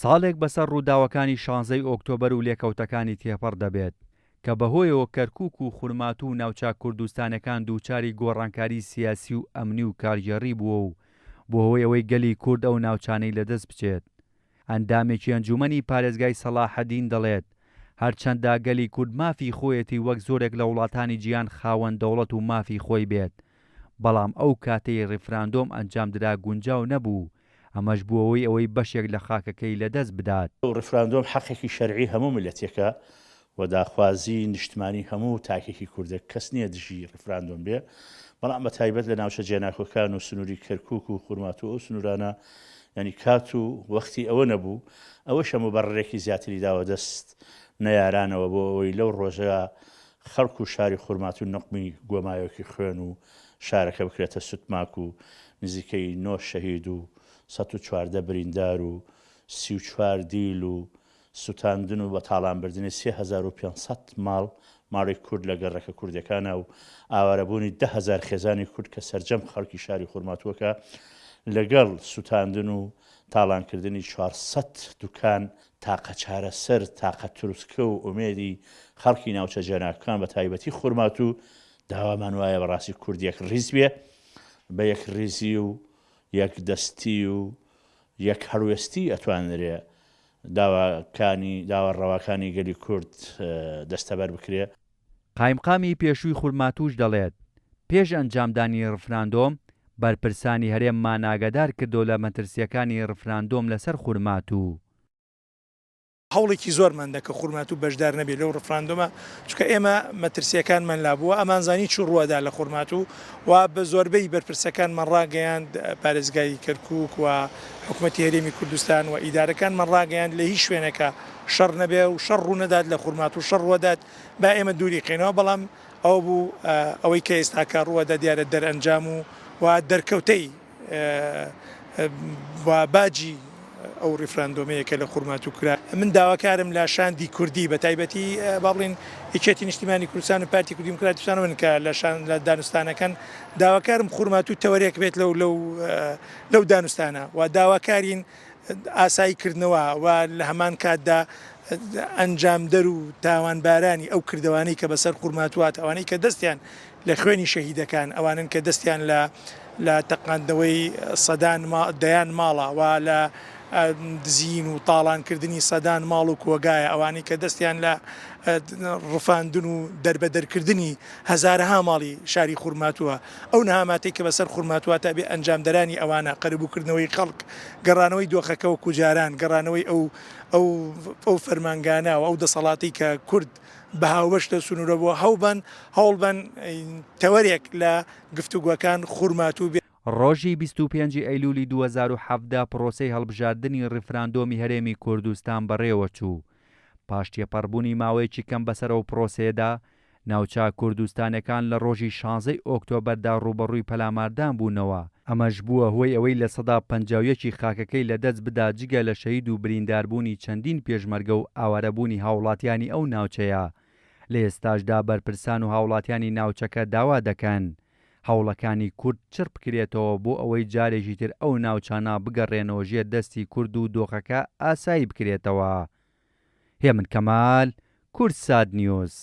ساڵێک بەسەر ڕووداوەکانی 16 ئۆکتۆبەر و لێکەوتەکانی تێپەڕ دەبێت کە بەهۆیەوە کەرکووک و خورماتوو و ناوچە کوردستانەکان دووچاری گۆڕانکاری سیاسی و ئەمنی و کارژێڕی بووە و بۆ هۆی ئەوەی گەلی کورد ئەو ناوچانەی لەدەست بچێت. ئەندامێکی ئەنجومەنی پارێزگای سەلاحەدین دەڵێت هەرچەندە گەلی کورد مافی خۆیەتی وەک زۆرێک لە وڵاتانی جیهان خاوەن دەوڵەت و مافی خۆی بێت، بەڵام ئەو کاتەی ڕیفراندۆم ئەنجامدرا گونجاو نەبوو، ئەمەش بووەوەی ئەوەی بەشێک لە خاکەکەی لەدەست بدات. ڕیفراندۆم حەقێکی شەرعی هەموو ملەتێکە و داخوازی نیشتمانی هەموو تاکێکی کوردە، کەس نییە دژی ڕیفراندۆم بێ، بەڵام بە تایبەت لە ناوچە جێناکۆکان و سنووری کەرکووک و خورماتوو ئەو سنوورانە ینی کات و وەختی ئەوە نەبوو، ئەوەش هەموو بەڕێکی زیاتری داوە دەست نەیارانەوە بۆ ئەوەی لەو ڕۆژە خەڵک و شاری خورماتوو نەقمی گۆمایۆکی خوێن و شارەکە بکرێتە سوتماک و نزیکەی 9 شەهید و 114 بریندار و 34 دیل و سوتاندن و بە تاڵانبردنی 3500 ماڵی کورد لە گەڕەکە کوردەکانە و ئاوارەبوونی 10,000 خێزانی کورد کە سەرجەم خەڵکی شاری خورماتووەکە لەگەڵ سوتاندن و تاڵانکردنی 400 دوکان تاقە چارەسەر تاقە تروسکە و ئومێدی خەڵکی ناوچە جێناکەکان بە تایبەتی خورماتوو داوامان وایە بەڕاستی کورد یەک ڕیز بێ بە یەک ڕیزی و یەک دەستی و یەک هەڵوێستی ئەتوانرێ داوەڕەواکانی گەلی کورد دەستەبەر بکرێ. قایمقامی پێشووی خورماتووش دەڵێت پێش ئەنجامدانی ڕفراندۆم بەرپرسانی هەرێممان ئاگادار کردو لە مەترسیەکانی ڕفراندۆم لەسەر خورماتوو. هەوڵێکی زۆرمان دەکە خورماتوو بەشدار نەبێت لەو ڕفراندۆمە، چونکە ئێمە مەترسیەکانمان لابووە ئەمانزانی چوو ڕووەدا لە خورماتوو و بە زۆربەی بەرپرسەکانمان ڕاگەیاند پارێزگای کەرکووک و حکوومەتی هەرێمی کوردستان و ئیدارەکانمان ڕاگەیاند لە هیچ شوێنێکە شەڕ نەبێ و شەڕ ڕوو نەدات لە خورماتوو شەڕ ڕوەدات با ئێمە دووری قینەوە، بەڵام ئەو بوو ئەوەی کە ئێستاکە ڕووەدا دیارە دەرئەنجام و دەرکەوتەی باجی ئەو ڕیفراندۆمەیە کە لە خورماتوو کرا. من داواکارم لە شاندی کوردی بە تایبەتی باڵین هیچێتی نیشتیمانی کوردستان و پارتی کوردی دیموکراتیستان من کە لە دانوستانەکان داواکارم خورماتوو تەوەریەک بێت لەو دانوستانە و داواکارین ئاساییکردنەوە و لە هەمان کاتدا ئەنجامدەر و تاوانبارانی ئەو کردوانەی کە بەسەر خورماتوات ئەوانەی کە دەستیان لە خوێنی شەهیدەکان ئەوانن کە دەستیان لە تەقاندەوەی سەدان دەیان ماڵە و لە دزین و تاڵانکردنی سەدان ماڵ و کۆگایە ئەوانەی کە دەستیان لە ڕفاندن و دەربەدەرکردنی هەزارەها ماڵی شاری خورماتووە، ئەو نەهاماتەی کە بەسەر خورماتووە تا بێ ئەنجامدەرانی ئەوانە قەرەبووکردنەوەی خەڵک، گەڕانەوەی دۆخەکە و کوجاران، گەڕانەوەی ئەو فەرمانگانە و ئەو دەسەڵاتی کە کورد بە هاوبەشتە سنوورە بۆ هەوڵبەن تەوەرێک لە گفتوگوەکان خورماتوو بێ. ڕۆژی 25 ئەیلولی 2017 پرۆسەی هەڵبژاردننی ڕیفراندۆمی هەرێمی کوردستان بەڕێوە چوو. پاش تێپەڕبوونی ماوەیەکی کەم بەسەر ئەو پرۆسەیەدا ناوچە کوردستانەکان لە ڕۆژی 16 ئۆکتۆبەردا ڕوبەڕووی پەلاماردان بوونەوە. ئەمەش بووە هۆی ئەوەی لە سەدا 51 خاکەکەی لەدەست بدا جگە لە شەهید و برینداربوونی چەندین پێشمەرگە و ئاوارەبوونی هاوڵاتیانی ئەو ناوچەیە. لە ئێستاشدا بەرپرسان و هاوڵاتیانی ناوچەکە داوا دەکەن هەوڵەکانی کورد چرپ بکرێتەوە بۆ ئەوەی جارێکی تر ئەو ناوچانە بگەڕێنەوە ژێر دەستی کورد و دۆخەکە ئاسایی بکرێتەوە. هێمن کەمال، کورد سات نیوز.